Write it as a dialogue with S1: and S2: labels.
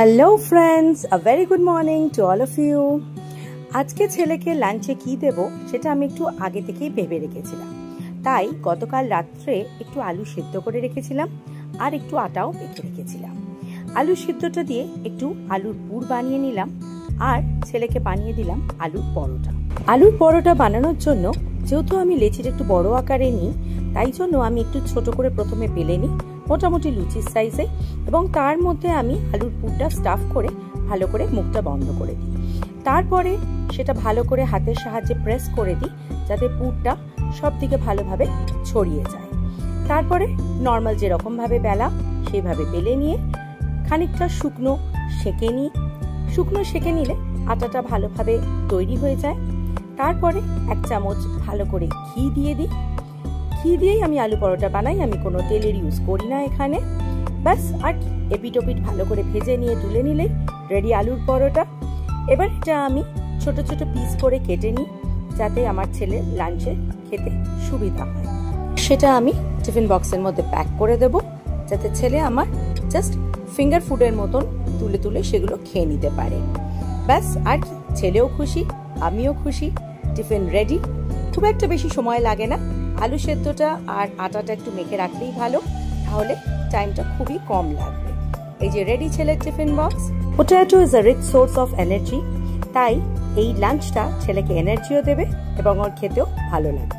S1: Hello friends, a very good morning to all of you. আজকে ছেলেকে লাঞ্চে কি দেব সেটা আমি একটু আগে থেকেই ভেবে রেখেছিলাম। তাই গতকাল রাত্রে একটু আলু সিদ্ধ করে রেখেছিলাম আর একটু আটাও মেখে রেখেছিলাম। আলু সিদ্ধটা দিয়ে একটু আলুর পুর বানিয়ে নিলাম আর ছেলেকে বানিয়ে দিলাম আলুর পরোটা। আলুর পরোটা বানানোর জন্য যেহেতু আমি লেচির একটু বড় আকারে নিই, তাই জন্য আমি একটু ছোট করে প্রথমে বেলে নিই মোটামুটি লুচির সাইজে, এবং তার মধ্যে আমি আলুর পুরটা স্টাফ করে ভালো করে মুখটা বন্ধ করে দিই। তারপরে সেটা ভালো করে হাতের সাহায্যে প্রেস করে দিই যাতে পুরটা সব দিকে ভালোভাবে ছড়িয়ে যায়। তারপরে নর্মাল যেরকম ভাবে বেলা সেইভাবে বেলে নিয়ে খানিকটা শুকনো সেঁকে নিই। শুকনো সেঁকে নিলে আটাটা ভালোভাবে তৈরি হয়ে যায়। তারপরে 1 চামচ ভালো করে ঘি দিয়ে দিই। ঘি দিয়েই আমি আলু পরোটা বানাই, আমি কোনো তেলের ইউজ করি না এখানে। ব্যাস, আর এপিট ওপিট ভালো করে ভেজে নিয়ে তুলে নিলেই রেডি আলুর পরোটা। এবার এটা আমি ছোট ছোট পিস করে কেটে নিই যাতে আমার ছেলের লাঞ্চে খেতে সুবিধা হয়। সেটা আমি টিফিন বক্সের মধ্যে প্যাক করে দেব যাতে ছেলে আমার জাস্ট ফিঙ্গার ফুডের মতন তুলে তুলে সেগুলো খেয়ে নিতে পারে। ব্যাস, আর ছেলেও খুশি, আমিও খুশি, টিফিন রেডি। খুব একটা বেশি সময় লাগে না, আলু সেদ্ধটা আর আটাটা একটু মেখে রাখলেই ভালো, তাহলে টাইমটা খুবই কম লাগবে। এই যে রেডি ছেলের tiffin box. Potato is a rich source of energy, তাই এই লাঞ্চটা ছেলেকে এনার্জিও দেবে এবং ওর খেতেও ভালো লাগবে।